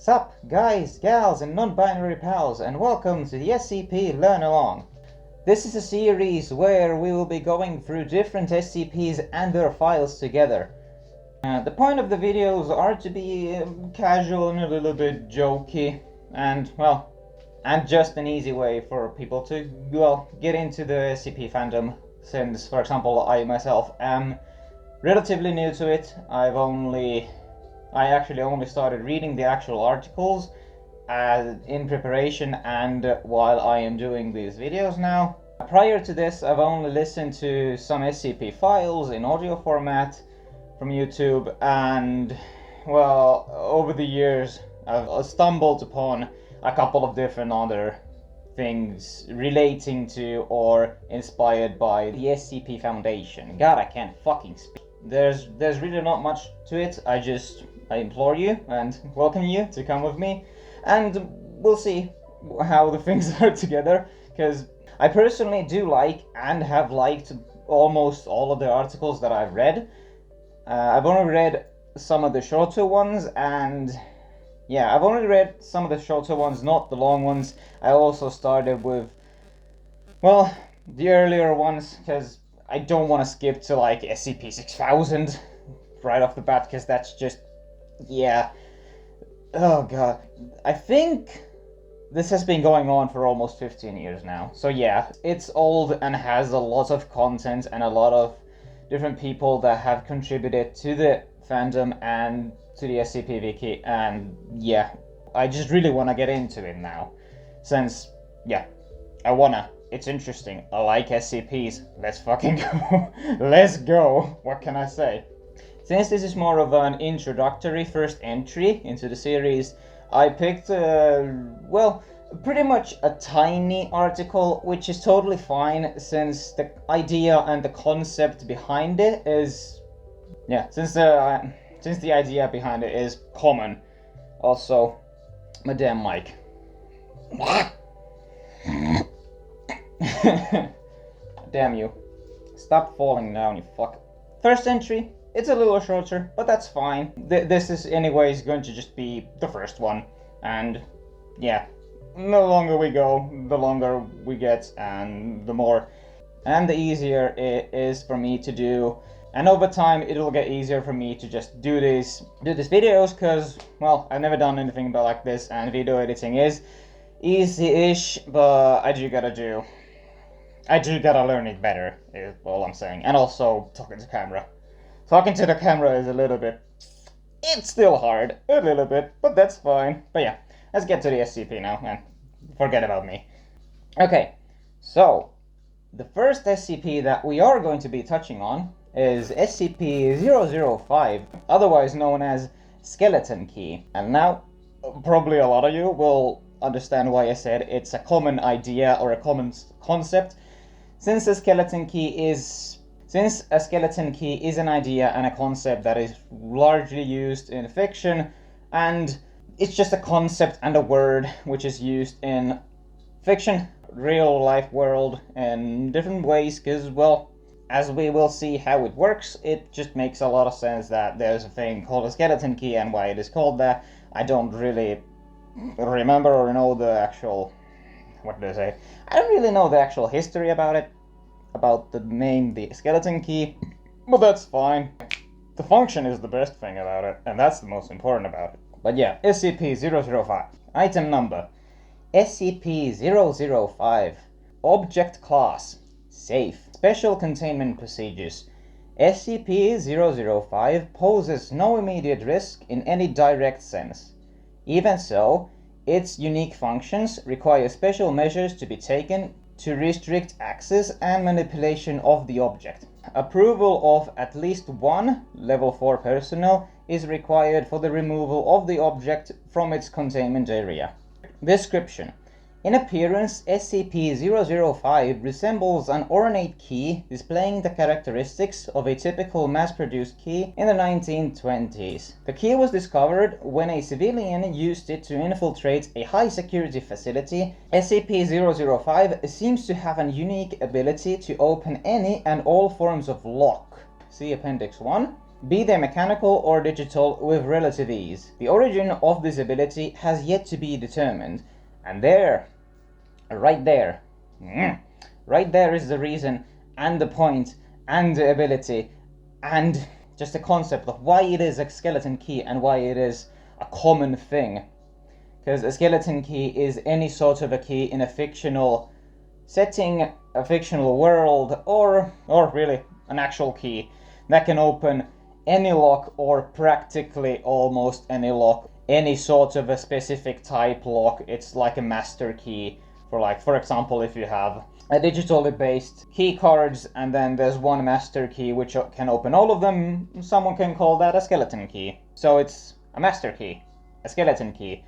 Sup, guys, gals, and non-binary pals, and welcome to the SCP Learn Along. This is a series where we will be going through different SCPs and their files together. The point of the videos are to be casual and a little bit jokey, and, well, and just an easy way for people to, well, get into the SCP fandom, since, for example, I myself am relatively new to it. I actually only started reading the actual articles in preparation and while I am doing these videos now. Prior to this, I've only listened to some SCP files in audio format from YouTube, and, well, over the years I've stumbled upon a couple of different other things relating to or inspired by the SCP Foundation. God, I can't fucking speak. There's really not much to it. I implore you and welcome you to come with me, and we'll see how the things are together, because I personally do like and have liked almost all of the articles that I've read. I've only read some of the shorter ones, and yeah, I've only read some of the shorter ones, not the long ones. I also started with, well, the earlier ones, because I don't want to skip to like SCP-6000 right off the bat, because that's just, yeah. Oh god. I think this has been going on for almost 15 years now. So yeah, it's old and has a lot of content and a lot of different people that have contributed to the fandom and to the SCP Wiki, and yeah, I just really want to get into it now. Since, yeah, it's interesting. I like SCPs. Let's fucking go. Let's go. What can I say? Since this is more of an introductory first entry into the series, I picked, well, pretty much a tiny article, which is totally fine since the idea and the concept behind it is, yeah, since the idea behind it is common. Also, my damn mic. Damn you. Stop falling down, you fuck. First entry. It's a little shorter, but that's fine. This is anyways going to just be the first one. And yeah, the longer we go, the longer we get, and the more and the easier it is for me to do. And over time, it'll get easier for me to just do these videos, because, well, I've never done anything like this, and video editing is easy-ish, but I do gotta learn it better, is all I'm saying. And also, talking to camera. Talking to the camera is a little bit, it's still hard, a little bit, but that's fine. But yeah, let's get to the SCP now, and forget about me. Okay, so, the first SCP that we are going to be touching on is SCP-005, otherwise known as Skeleton Key. And now, probably a lot of you will understand why I said it's a common idea or a common concept, since a skeleton key is an idea and a concept that is largely used in fiction, and it's just a concept and a word which is used in fiction, real life world, in different ways, because, well, as we will see how it works, it just makes a lot of sense that there's a thing called a skeleton key, and why it is called that, I don't really remember or know the actual, what did I say? I don't really know the actual history about it, about the name, the skeleton key, but that's fine. The function is the best thing about it, and that's the most important about it. But yeah, SCP-005. Item number SCP-005. Object class Safe. Special containment procedures. SCP-005 poses no immediate risk in any direct sense. Even so, its unique functions require special measures to be taken to restrict access and manipulation of the object. Approval of at least one Level 4 personnel is required for the removal of the object from its containment area. Description. In appearance, SCP-005 resembles an ornate key displaying the characteristics of a typical mass-produced key in the 1920s. The key was discovered when a civilian used it to infiltrate a high-security facility. SCP-005 seems to have a unique ability to open any and all forms of lock. See Appendix 1. be they mechanical or digital, with relative ease. The origin of this ability has yet to be determined, and right there is the reason and the point and the ability and just the concept of why it is a skeleton key and why it is a common thing. Because a skeleton key is any sort of a key in a fictional setting, a fictional world, or really an actual key that can open any lock, or practically almost any lock, any sort of a specific type lock. It's like a master key for example, if you have a digitally based key cards and then there's one master key which can open all of them, someone can call that a skeleton key. So it's a master key, a skeleton key.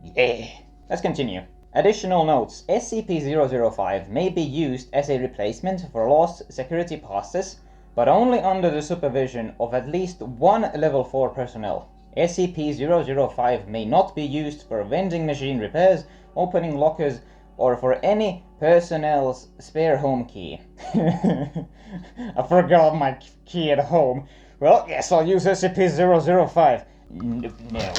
Yeah. Let's continue. Additional notes. SCP-005 may be used as a replacement for lost security passes, but only under the supervision of at least one Level 4 personnel. SCP-005 may not be used for vending machine repairs, opening lockers, or for any personnel's spare home key. I forgot my key at home. Well, yes, I'll use SCP-005. No.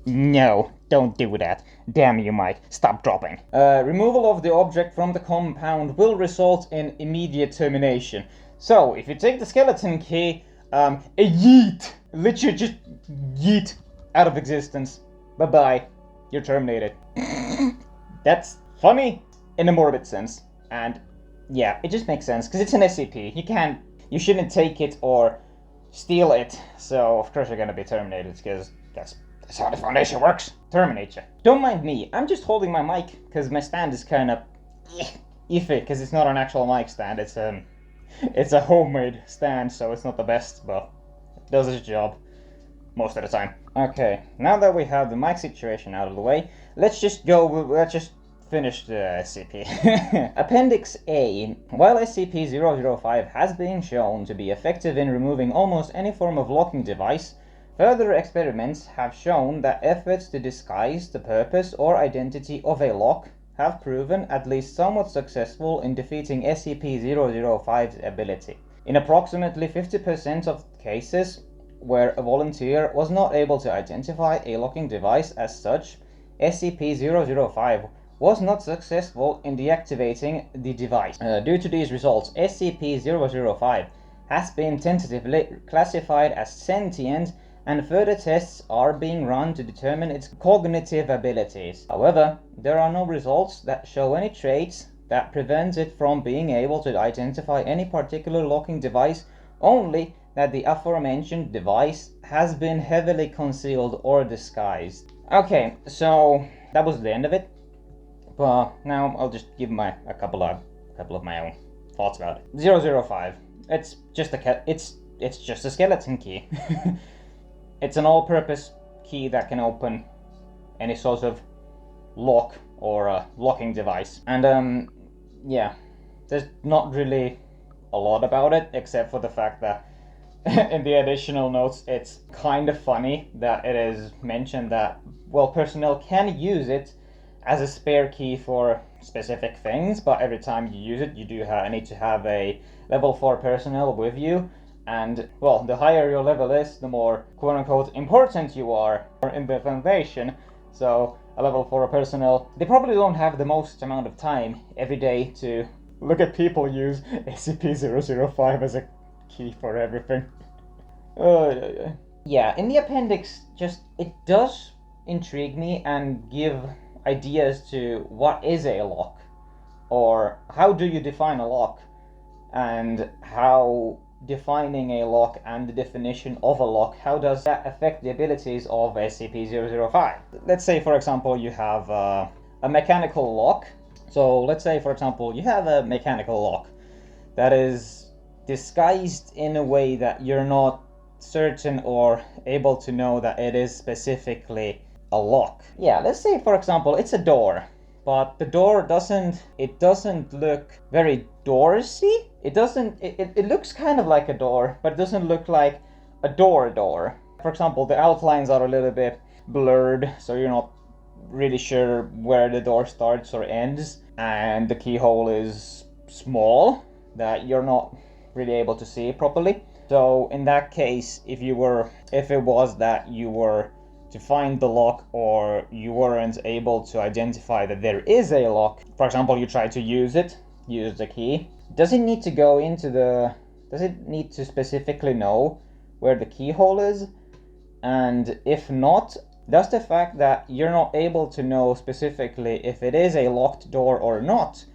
No, don't do that. Damn you, Mike. Stop dropping. Removal of the object from the compound will result in immediate termination. So, if you take the skeleton key, a yeet! Literally just yeet out of existence. Bye-bye. You're terminated. That's funny in a morbid sense. And, yeah, it just makes sense, because it's an SCP. You shouldn't take it or steal it. So, of course you're gonna be terminated, because that's how the Foundation works. Terminate you. Don't mind me, I'm just holding my mic because my stand is kind of iffy, because it's not an actual mic stand. It's a homemade stand, so it's not the best, but it does its job most of the time. Okay, now that we have the mic situation out of the way, let's just finish the SCP. Appendix A. While SCP-005 has been shown to be effective in removing almost any form of locking device, further experiments have shown that efforts to disguise the purpose or identity of a lock have proven at least somewhat successful in defeating SCP-005's ability. In approximately 50% of cases where a volunteer was not able to identify a locking device as such, SCP-005 was not successful in deactivating the device. Due to these results, SCP-005 has been tentatively classified as sentient, and further tests are being run to determine its cognitive abilities. However, there are no results that show any traits that prevent it from being able to identify any particular locking device, only that the aforementioned device has been heavily concealed or disguised. Okay, so that was the end of it. But now I'll just give a couple of my own thoughts about it. 005. It's just a skeleton key. It's an all-purpose key that can open any sort of lock or locking device. And yeah, there's not really a lot about it, except for the fact that in the additional notes, it's kind of funny that it is mentioned that, well, personnel can use it as a spare key for specific things, but every time you use it, you do need to have a level 4 personnel with you. And, well, the higher your level is, the more quote-unquote important you are in the Foundation. So, a level 4 personnel, they probably don't have the most amount of time every day to look at people use SCP-005 as a key for everything. Yeah, in the appendix, it does intrigue me and give ideas to what is a lock, or how do you define a lock, and how defining a lock and the definition of a lock, how does that affect the abilities of SCP-005? Let's say, for example, you have a mechanical lock. So let's say, for example, you have a mechanical lock that is disguised in a way that you're not certain or able to know that it is specifically a lock. Yeah, let's say, for example, it's a door, but the door doesn't look very doorsy. It looks kind of like a door, but it doesn't look like a door. For example, the outlines are a little bit blurred, so you're not really sure where the door starts or ends, and the keyhole is small that you're not really able to see properly. So in that case, if it was that you were to find the lock, or you weren't able to identify that there is a lock, for example, you try to use the key, does it need to specifically know where the keyhole is? And if not, does the fact that you're not able to know specifically if it is a locked door or not,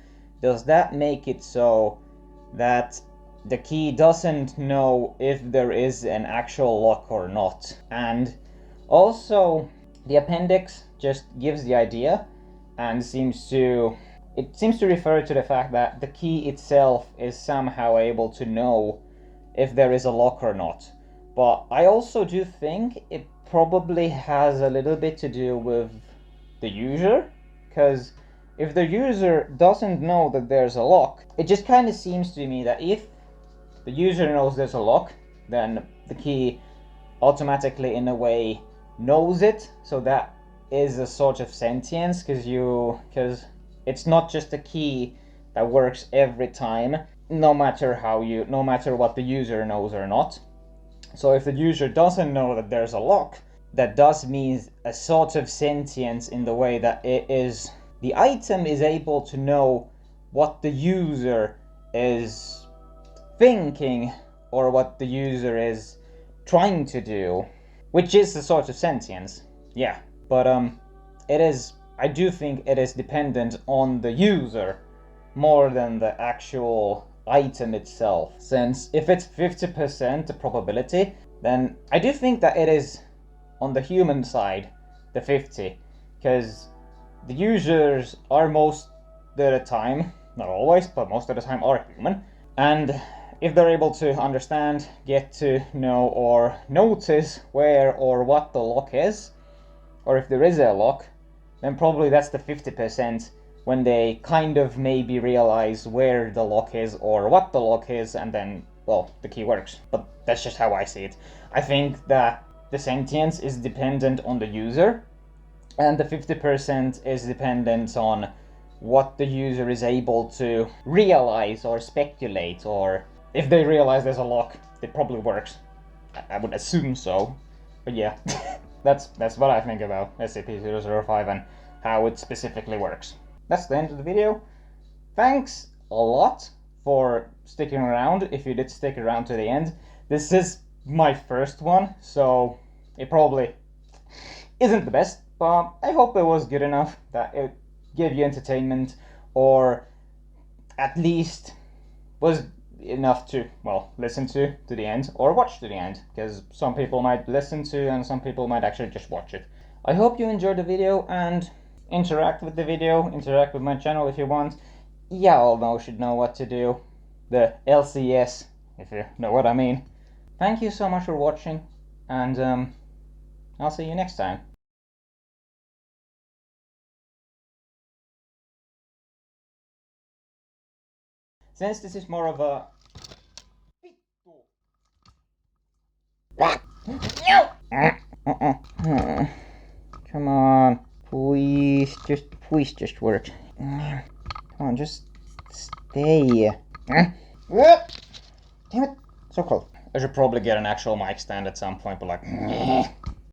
does that make it so that the key doesn't know if there is an actual lock or not? And also, the appendix just gives the idea and seems to refer to the fact that the key itself is somehow able to know if there is a lock or not. But I also do think it probably has a little bit to do with the user, because if the user doesn't know that there's a lock, it just kind of seems to me that if the user knows there's a lock, then the key automatically, in a way, knows it. So that is a sort of sentience, because it's not just a key that works every time, no matter what the user knows or not. So if the user doesn't know that there's a lock, that does mean a sort of sentience in the way that the item is able to know what the user is thinking, or what the user is trying to do, which is a sort of sentience. Yeah, but I do think it is dependent on the user more than the actual item itself, since if it's 50% probability, then I do think that it is on the human side, the 50, because the users are most of the time, not always, but most of the time, are human, and if they're able to understand, get to know, or notice where or what the lock is, or if there is a lock, then probably that's the 50% when they kind of maybe realize where the lock is or what the lock is, and then, well, the key works. But that's just how I see it. I think that the sentience is dependent on the user, and the 50% is dependent on what the user is able to realize or speculate, or if they realize there's a lock, it probably works. I would assume so, but yeah. That's what I think about SCP-005 and how it specifically works. That's the end of the video. Thanks a lot for sticking around, if you did stick around to the end. This is my first one, so it probably isn't the best, but I hope it was good enough that it gave you entertainment, or at least was enough to, well, listen to the end, or watch to the end, because some people might listen to and some people might actually just watch it. I hope you enjoyed the video, and interact with the video, interact with my channel if you want. Y'all should know what to do. The LCS, if you know what I mean. Thank you so much for watching, and I'll see you next time. Since this is more of a... Come on, please just work. Come on, just stay. Damn it, so close. I should probably get an actual mic stand at some point, but like...